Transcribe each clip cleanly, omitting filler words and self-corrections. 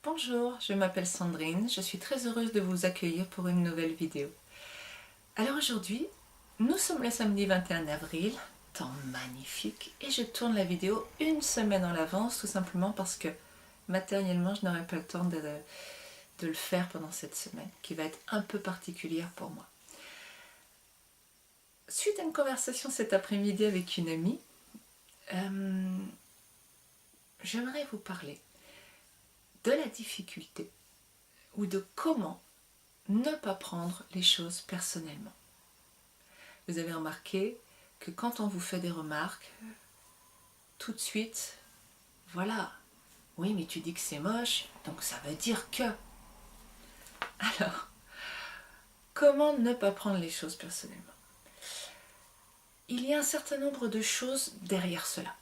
Bonjour, je m'appelle Sandrine, je suis très heureuse de vous accueillir pour une nouvelle vidéo. Alors aujourd'hui, nous sommes le samedi 21 avril, temps magnifique, et je tourne la vidéo une semaine en avance, tout simplement parce que matériellement je n'aurai pas le temps de le faire pendant cette semaine, qui va être un peu particulière pour moi. Suite à une conversation cet après-midi avec une amie, j'aimerais vous parler de la difficulté ou de comment ne pas prendre les choses personnellement. Vous avez remarqué que quand on vous fait des remarques, tout de suite, voilà, oui mais tu dis que c'est moche, donc ça veut dire que. Alors, comment ne pas prendre les choses personnellement? Il y a un certain nombre de choses derrière cela.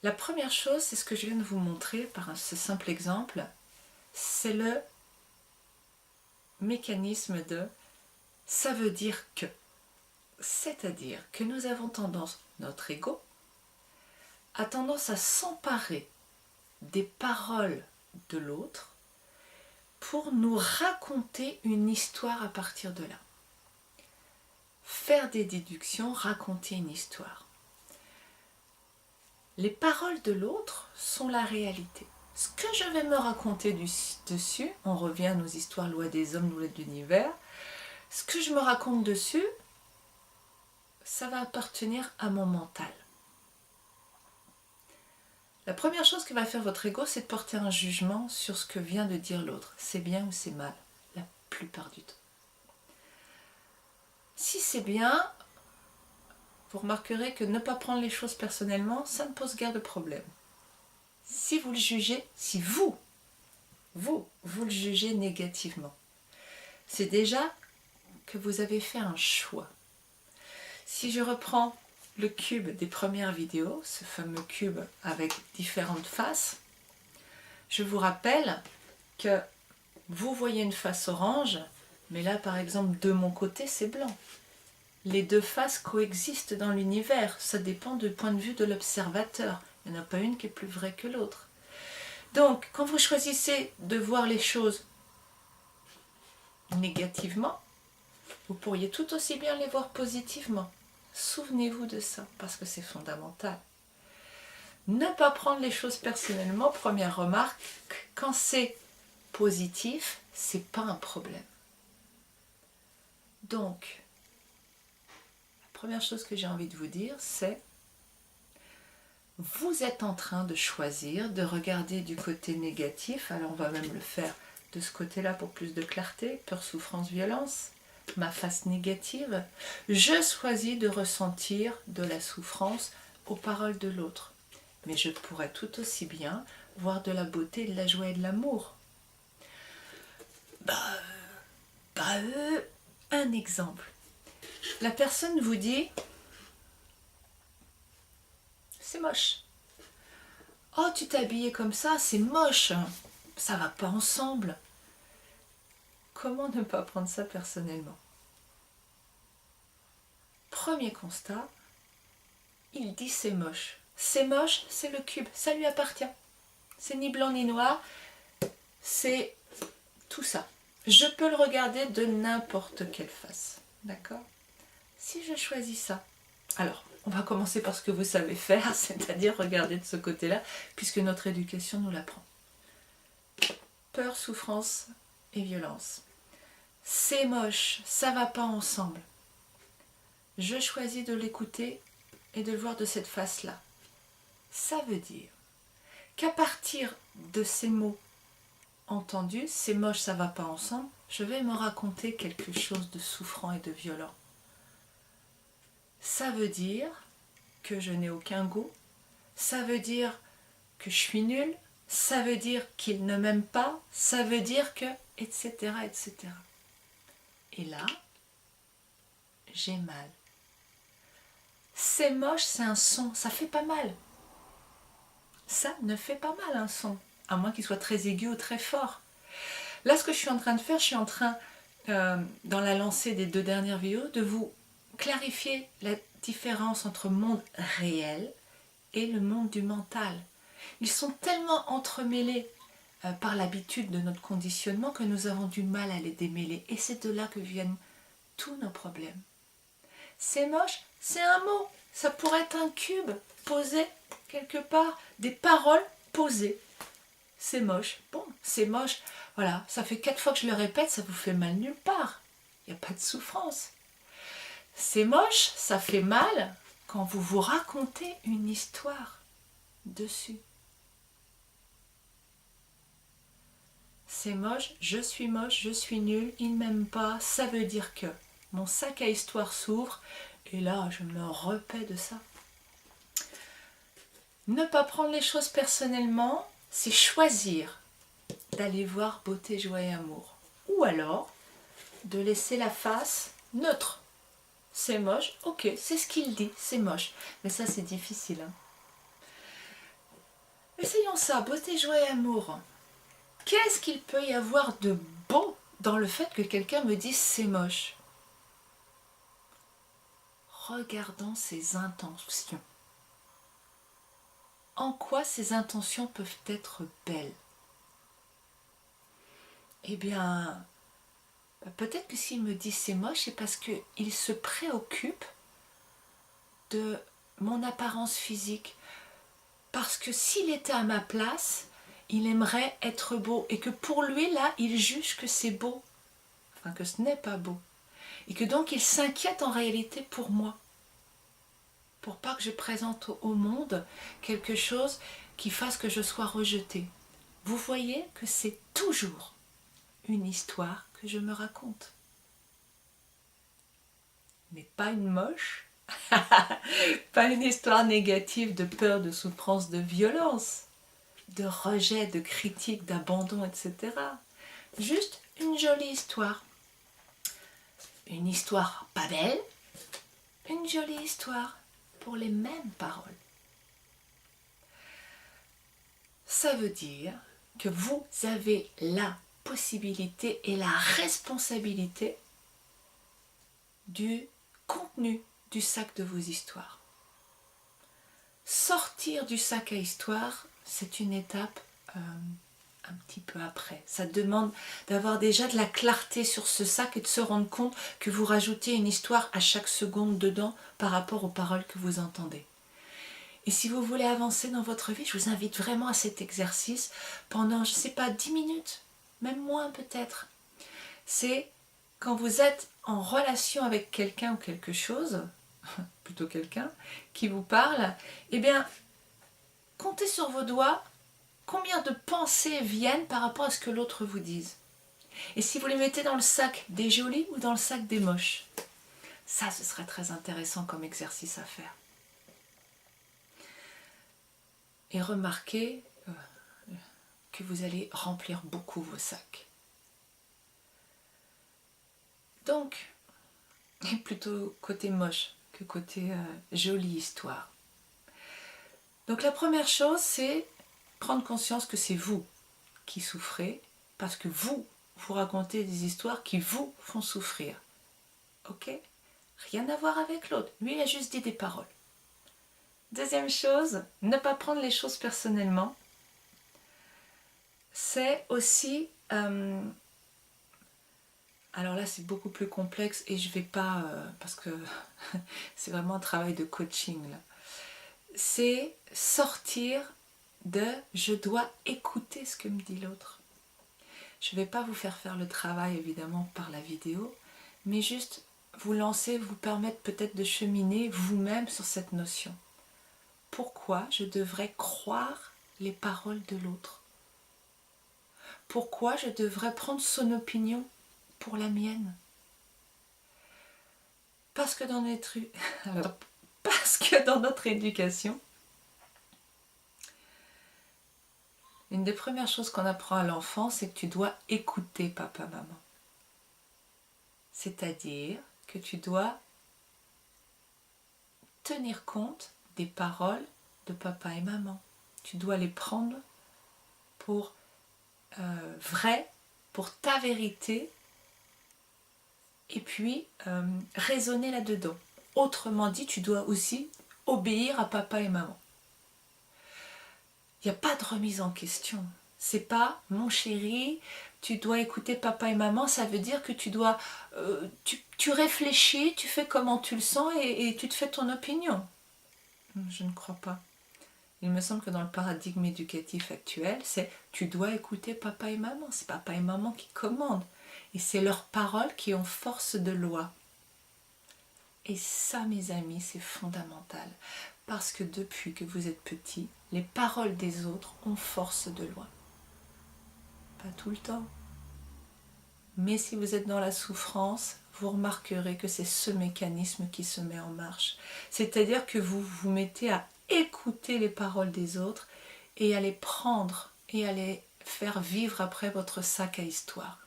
La première chose, c'est ce que je viens de vous montrer par ce simple exemple, c'est le mécanisme de ça veut dire que. C'est-à-dire que nous avons tendance, notre ego, a tendance à s'emparer des paroles de l'autre pour nous raconter une histoire à partir de là. Faire des déductions, raconter une histoire. Les paroles de l'autre sont la réalité. Ce que je vais me raconter dessus, on revient à nos histoires loi des hommes, loi de l'univers, ce que je me raconte dessus, ça va appartenir à mon mental. La première chose que va faire votre ego, c'est de porter un jugement sur ce que vient de dire l'autre. C'est bien ou c'est mal, la plupart du temps. Si c'est bien, vous remarquerez que ne pas prendre les choses personnellement, ça ne pose guère de problème. Si vous le jugez, si vous le jugez négativement, c'est déjà que vous avez fait un choix. Si je reprends le cube des premières vidéos, ce fameux cube avec différentes faces, je vous rappelle que vous voyez une face orange, mais là par exemple de mon côté c'est blanc. Les deux faces coexistent dans l'univers, ça dépend du point de vue de l'observateur. Il n'y en a pas une qui est plus vraie que l'autre. Donc, quand vous choisissez de voir les choses négativement, vous pourriez tout aussi bien les voir positivement. Souvenez-vous de ça, parce que c'est fondamental. Ne pas prendre les choses personnellement, première remarque, quand c'est positif, c'est pas un problème. Donc, première chose que j'ai envie de vous dire, c'est vous êtes en train de choisir, de regarder du côté négatif, alors on va même le faire de ce côté-là pour plus de clarté, peur, souffrance, violence, ma face négative. Je choisis de ressentir de la souffrance aux paroles de l'autre. Mais je pourrais tout aussi bien voir de la beauté, de la joie et de l'amour. Un exemple. La personne vous dit « c'est moche ». « Oh, tu t'es habillée comme ça, c'est moche, ça va pas ensemble ». Comment ne pas prendre ça personnellement? Premier constat, il dit c'est moche. C'est moche, c'est le cube, ça lui appartient. C'est ni blanc ni noir, c'est tout ça. Je peux le regarder de n'importe quelle face, d'accord? Si je choisis ça, alors on va commencer par ce que vous savez faire, c'est-à-dire regarder de ce côté-là, puisque notre éducation nous l'apprend. Peur, souffrance et violence. C'est moche, ça va pas ensemble. Je choisis de l'écouter et de le voir de cette face-là. Ça veut dire qu'à partir de ces mots entendus, c'est moche, ça va pas ensemble, je vais me raconter quelque chose de souffrant et de violent. Ça veut dire que je n'ai aucun goût, ça veut dire que je suis nulle, ça veut dire qu'il ne m'aime pas, ça veut dire que, etc., etc. Et là, j'ai mal. C'est moche, c'est un son, ça fait pas mal. Ça ne fait pas mal un son, à moins qu'il soit très aigu ou très fort. Là, ce que je suis en train de faire, je suis en train, dans la lancée des 2 dernières vidéos, de vous clarifier la différence entre monde réel et le monde du mental. Ils sont tellement entremêlés par l'habitude de notre conditionnement que nous avons du mal à les démêler. Et c'est de là que viennent tous nos problèmes. C'est moche, c'est un mot. Ça pourrait être un cube posé quelque part, des paroles posées. C'est moche. Bon, c'est moche. Voilà, ça fait 4 fois que je le répète, ça vous fait mal nulle part. Il n'y a pas de souffrance. C'est moche, ça fait mal quand vous vous racontez une histoire dessus. C'est moche, je suis nul, il ne m'aime pas, ça veut dire que mon sac à histoire s'ouvre et là je me repais de ça. Ne pas prendre les choses personnellement, c'est choisir d'aller voir beauté, joie et amour. Ou alors de laisser la face neutre. C'est moche, ok, c'est ce qu'il dit, c'est moche. Mais ça c'est difficile. Hein. Essayons ça, beauté, joie et amour. Qu'est-ce qu'il peut y avoir de beau dans le fait que quelqu'un me dise c'est moche? Regardons ses intentions. En quoi ces intentions peuvent être belles? Eh bien, peut-être que s'il me dit c'est moche, c'est parce qu'il se préoccupe de mon apparence physique. Parce que s'il était à ma place, il aimerait être beau. Et que pour lui, là, il juge que c'est beau. Enfin, que ce n'est pas beau. Et que donc, il s'inquiète en réalité pour moi. Pour pas que je présente au monde quelque chose qui fasse que je sois rejetée. Vous voyez que c'est toujours une histoire que je me raconte. Mais pas une moche, pas une histoire négative de peur, de souffrance, de violence, de rejet, de critique, d'abandon, etc. Juste une jolie histoire. Une histoire pas belle, une jolie histoire pour les mêmes paroles. Ça veut dire que vous avez la possibilité et la responsabilité du contenu du sac de vos histoires. Sortir du sac à histoire, c'est une étape un petit peu après. Ça demande d'avoir déjà de la clarté sur ce sac et de se rendre compte que vous rajoutez une histoire à chaque seconde dedans par rapport aux paroles que vous entendez. Et si vous voulez avancer dans votre vie, je vous invite vraiment à cet exercice pendant, je ne sais pas, 10 minutes, même moins peut-être. C'est quand vous êtes en relation avec quelqu'un ou quelque chose, plutôt quelqu'un, qui vous parle, eh bien, comptez sur vos doigts combien de pensées viennent par rapport à ce que l'autre vous dise. Et si vous les mettez dans le sac des jolis ou dans le sac des moches, ça, ce serait très intéressant comme exercice à faire. Et remarquez que vous allez remplir beaucoup vos sacs. Donc, plutôt côté moche que côté jolie histoire. Donc la première chose, c'est prendre conscience que c'est vous qui souffrez parce que vous racontez des histoires qui vous font souffrir. Ok? Rien à voir avec l'autre. Lui, il a juste dit des paroles. Deuxième chose, ne pas prendre les choses personnellement. C'est aussi... alors là, c'est beaucoup plus complexe et je ne vais pas... parce que c'est vraiment un travail de coaching, là. C'est sortir de « je dois écouter ce que me dit l'autre ». Je ne vais pas vous faire le travail, évidemment, par la vidéo, mais juste vous lancer, vous permettre peut-être de cheminer vous-même sur cette notion. Pourquoi je devrais croire les paroles de l'autre? Pourquoi je devrais prendre son opinion pour la mienne? Parce que dans notre éducation, une des premières choses qu'on apprend à l'enfant, c'est que tu dois écouter papa, maman. C'est-à-dire que tu dois tenir compte des paroles de papa et maman. Tu dois les prendre pour vrai, pour ta vérité, et puis raisonner là-dedans. Autrement dit, tu dois aussi obéir à papa et maman. Il n'y a pas de remise en question. C'est pas mon chéri, tu dois écouter papa et maman, ça veut dire que tu dois, tu réfléchis, tu fais comment tu le sens et tu te fais ton opinion. Je ne crois pas. Il me semble que dans le paradigme éducatif actuel, c'est tu dois écouter papa et maman. C'est papa et maman qui commandent. Et c'est leurs paroles qui ont force de loi. Et ça, mes amis, c'est fondamental. Parce que depuis que vous êtes petits, les paroles des autres ont force de loi. Pas tout le temps. Mais si vous êtes dans la souffrance, vous remarquerez que c'est ce mécanisme qui se met en marche. C'est-à-dire que vous vous mettez à écouter les paroles des autres et à les prendre et à les faire vivre après votre sac à histoire.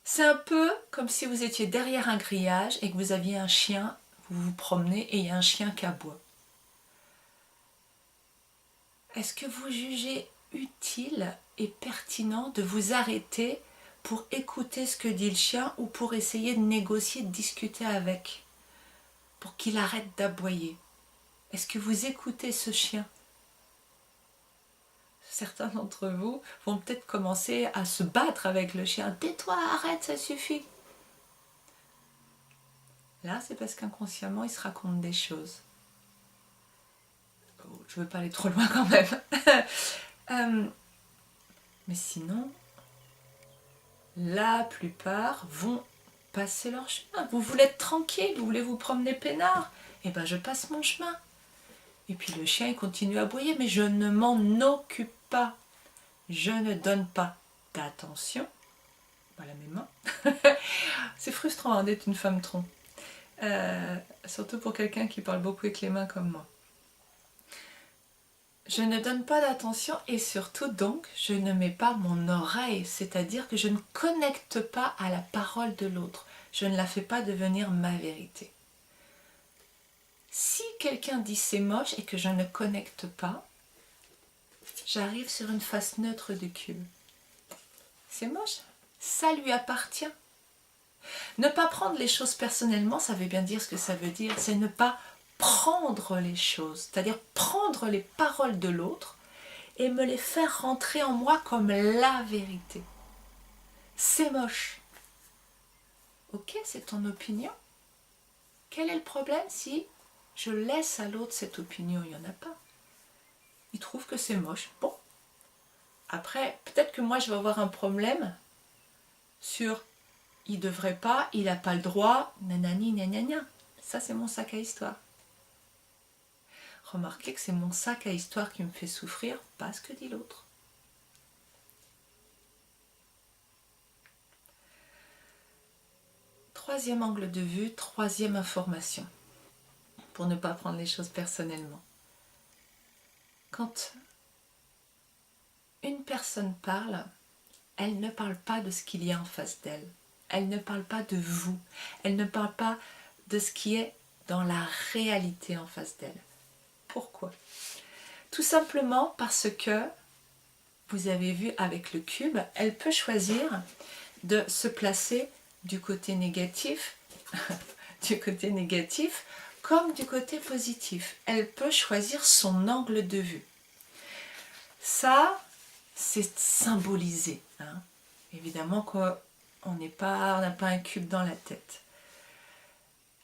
C'est un peu comme si vous étiez derrière un grillage et que vous aviez un chien, vous vous promenez et il y a un chien qui aboie. Est-ce que vous jugez utile et pertinent de vous arrêter pour écouter ce que dit le chien ou pour essayer de négocier, de discuter avec, pour qu'il arrête d'aboyer? Est-ce que vous écoutez ce chien? Certains d'entre vous vont peut-être commencer à se battre avec le chien. Tais-toi, arrête, ça suffit. Là, c'est parce qu'inconsciemment, il se raconte des choses. Je ne veux pas aller trop loin quand même. Mais sinon, la plupart vont passer leur chemin. Vous voulez être tranquille, vous voulez vous promener peinard. Eh bien, je passe mon chemin. Et puis le chien, il continue à aboyer, mais je ne m'en occupe pas. Je ne donne pas d'attention. Voilà mes mains. C'est frustrant hein, d'être une femme tronc. Surtout pour quelqu'un qui parle beaucoup avec les mains comme moi. Je ne donne pas d'attention et surtout donc je ne mets pas mon oreille, c'est-à-dire que je ne connecte pas à la parole de l'autre. Je ne la fais pas devenir ma vérité. Si quelqu'un dit c'est moche et que je ne connecte pas, j'arrive sur une face neutre du cube. C'est moche, ça lui appartient. Ne pas prendre les choses personnellement, ça veut bien dire ce que ça veut dire, c'est ne pas prendre les choses, c'est-à-dire prendre les paroles de l'autre et me les faire rentrer en moi comme la vérité. C'est moche. Ok, c'est ton opinion. Quel est le problème si je laisse à l'autre cette opinion? Il n'y en a pas. Il trouve que c'est moche. Bon. Après, peut-être que moi je vais avoir un problème sur il ne devrait pas, il n'a pas le droit, nanani, nanana. Ça, c'est mon sac à histoire. Remarquez que c'est mon sac à histoire qui me fait souffrir, pas ce que dit l'autre. Troisième angle de vue, troisième information, pour ne pas prendre les choses personnellement. Quand une personne parle, elle ne parle pas de ce qu'il y a en face d'elle. Elle ne parle pas de vous. Elle ne parle pas de ce qui est dans la réalité en face d'elle. Pourquoi? Tout simplement parce que, vous avez vu avec le cube, elle peut choisir de se placer du côté négatif, comme du côté positif. Elle peut choisir son angle de vue. Ça, c'est symbolisé. Hein. Évidemment qu'on n'a pas un cube dans la tête.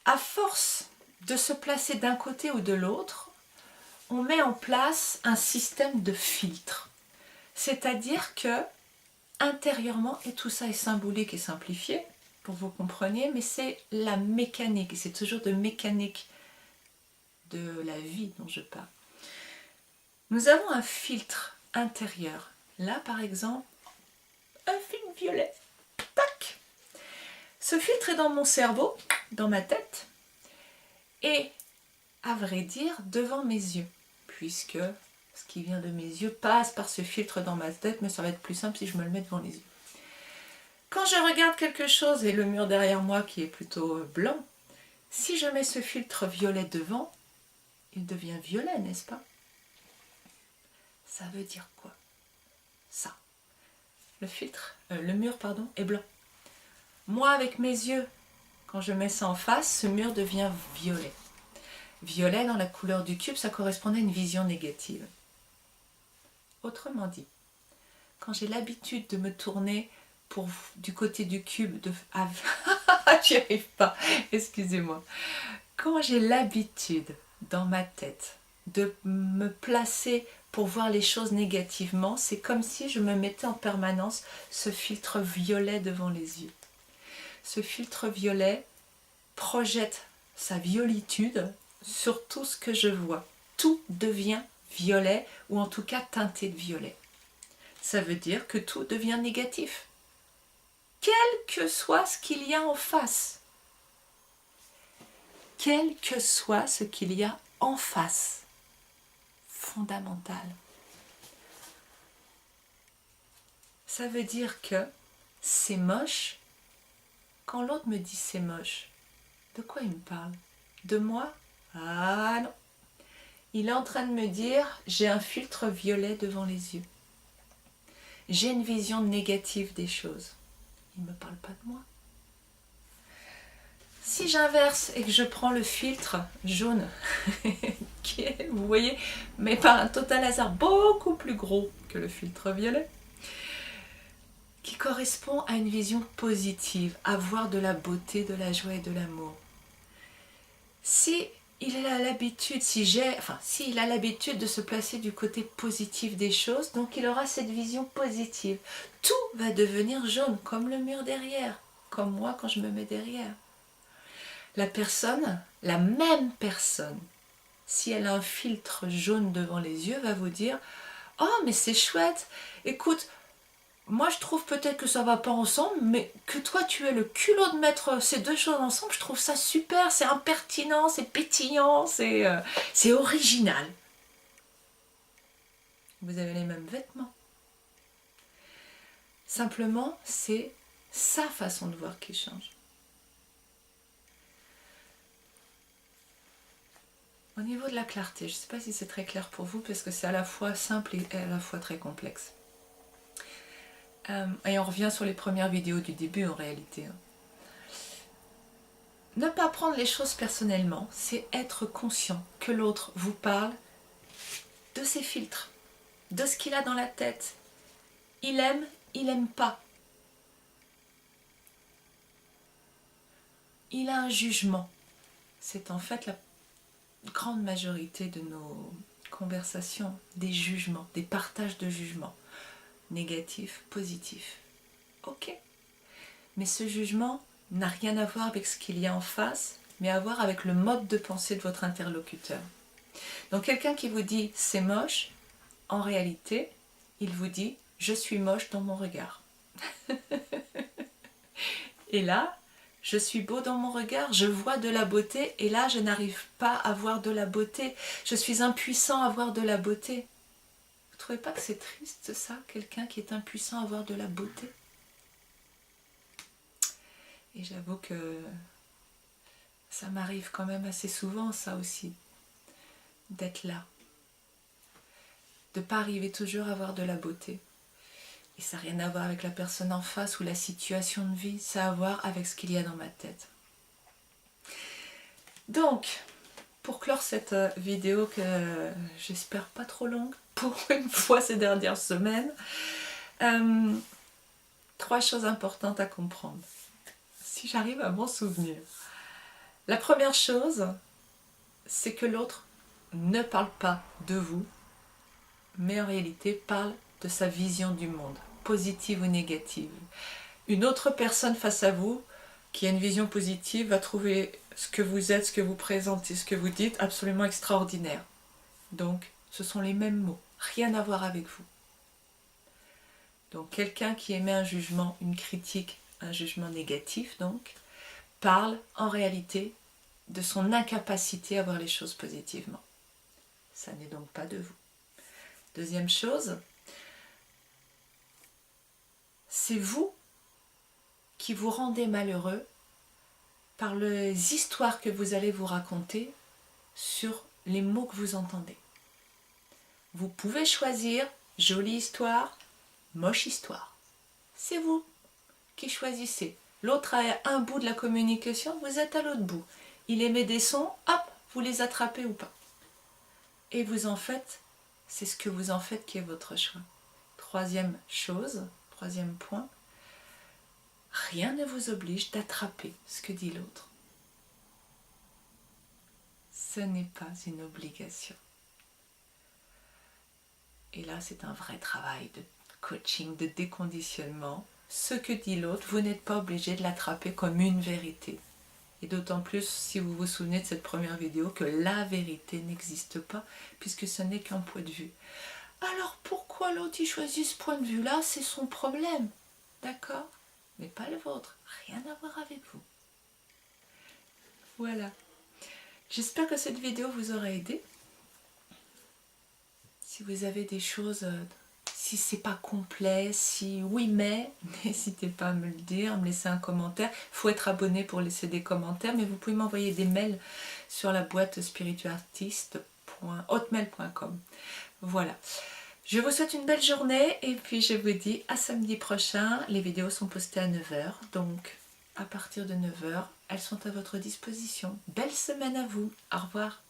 À force de se placer d'un côté ou de l'autre, on met en place un système de filtre. C'est-à-dire que, intérieurement, et tout ça est symbolique et simplifié, pour que vous compreniez, mais c'est la mécanique, et c'est toujours de mécanique de la vie dont je parle. Nous avons un filtre intérieur. Là, par exemple, un film violet. Tac! Ce filtre est dans mon cerveau, dans ma tête, et, à vrai dire, devant mes yeux, puisque ce qui vient de mes yeux passe par ce filtre dans ma tête, mais ça va être plus simple si je me le mets devant les yeux. Quand je regarde quelque chose et le mur derrière moi qui est plutôt blanc, si je mets ce filtre violet devant, il devient violet, n'est-ce pas? Ça veut dire quoi? Ça. Le mur est blanc. Moi, avec mes yeux, quand je mets ça en face, ce mur devient violet. Violet, dans la couleur du cube, ça correspondait à une vision négative. Autrement dit, quand j'ai l'habitude de me tourner du côté du cube, j'y arrive pas, excusez-moi. Quand j'ai l'habitude dans ma tête de me placer pour voir les choses négativement, c'est comme si je me mettais en permanence ce filtre violet devant les yeux. Ce filtre violet projette sa violitude sur tout ce que je vois. Tout devient violet, ou en tout cas teinté de violet. Ça veut dire que tout devient négatif. Quel que soit ce qu'il y a en face. Quel que soit ce qu'il y a en face. Fondamental. Ça veut dire que c'est moche. Quand l'autre me dit c'est moche, de quoi il me parle? De moi? Ah non. Il est en train de me dire, j'ai un filtre violet devant les yeux. J'ai une vision négative des choses. Il ne me parle pas de moi. Si j'inverse et que je prends le filtre jaune, qui est, vous voyez, mais par un total hasard beaucoup plus gros que le filtre violet, qui correspond à une vision positive, à voir de la beauté, de la joie et de l'amour. Si il a l'habitude, s'il a l'habitude de se placer du côté positif des choses, donc il aura cette vision positive. Tout va devenir jaune, comme le mur derrière, comme moi quand je me mets derrière. La même personne, si elle a un filtre jaune devant les yeux, va vous dire « Oh, mais c'est chouette, écoute, moi je trouve peut-être que ça va pas ensemble, mais que toi tu aies le culot de mettre ces deux choses ensemble, je trouve ça super, c'est impertinent, c'est pétillant, c'est original. » Vous avez les mêmes vêtements. Simplement, c'est sa façon de voir qui change. Au niveau de la clarté, je ne sais pas si c'est très clair pour vous, parce que c'est à la fois simple et à la fois très complexe. Et on revient sur les premières vidéos du début en réalité. Ne pas prendre les choses personnellement, c'est être conscient que l'autre vous parle de ses filtres, de ce qu'il a dans la tête. Il aime pas. Il a un jugement. C'est en fait la grande majorité de nos conversations, des jugements, des partages de jugements. Négatif, positif. Ok. Mais ce jugement n'a rien à voir avec ce qu'il y a en face, mais à voir avec le mode de pensée de votre interlocuteur. Donc quelqu'un qui vous dit c'est moche, en réalité, il vous dit je suis moche dans mon regard. Et là, je suis beau dans mon regard, je vois de la beauté, et là je n'arrive pas à voir de la beauté. Je suis impuissant à voir de la beauté. Vous ne trouvez pas que c'est triste ça, quelqu'un qui est impuissant à voir de la beauté? Et j'avoue que ça m'arrive quand même assez souvent ça aussi, d'être là. De ne pas arriver toujours à voir de la beauté. Et ça n'a rien à voir avec la personne en face ou la situation de vie, ça a à voir avec ce qu'il y a dans ma tête. Donc, pour clore cette vidéo que j'espère pas trop longue, pour une fois ces dernières semaines, 3 choses importantes à comprendre, si j'arrive à m'en souvenir. La première chose, c'est que l'autre ne parle pas de vous, mais en réalité parle de sa vision du monde, positive ou négative. Une autre personne face à vous, qui a une vision positive, va trouver ce que vous êtes, ce que vous présentez, ce que vous dites, absolument extraordinaire. Donc, ce sont les mêmes mots, rien à voir avec vous. Donc, quelqu'un qui émet un jugement, une critique, un jugement négatif, donc, parle en réalité de son incapacité à voir les choses positivement. Ça n'est donc pas de vous. Deuxième chose, c'est vous qui vous rendez malheureux par les histoires que vous allez vous raconter sur les mots que vous entendez. Vous pouvez choisir jolie histoire, moche histoire. C'est vous qui choisissez. L'autre a un bout de la communication, vous êtes à l'autre bout. Il émet des sons, hop, vous les attrapez ou pas. Et vous en faites C'est ce que vous en faites qui est votre choix. Troisième chose, troisième point, rien ne vous oblige d'attraper ce que dit l'autre. Ce n'est pas une obligation. Et là, c'est un vrai travail de coaching, de déconditionnement. Ce que dit l'autre, vous n'êtes pas obligé de l'attraper comme une vérité. Et d'autant plus, si vous vous souvenez de cette première vidéo, que la vérité n'existe pas, puisque ce n'est qu'un point de vue. Alors pourquoi l'autre choisit ce point de vue-là? C'est son problème, d'accord? Mais pas le vôtre, rien à voir avec vous. Voilà. J'espère que cette vidéo vous aura aidé. Si vous avez des choses, si c'est pas complet, si oui mais, n'hésitez pas à me le dire, me laisser un commentaire. Il faut être abonné pour laisser des commentaires, mais vous pouvez m'envoyer des mails sur la boîte spiritualiste.hotmail.com. Voilà. Je vous souhaite une belle journée et puis je vous dis à samedi prochain. Les vidéos sont postées à 9 h, donc à partir de 9 h, elles sont à votre disposition. Belle semaine à vous. Au revoir.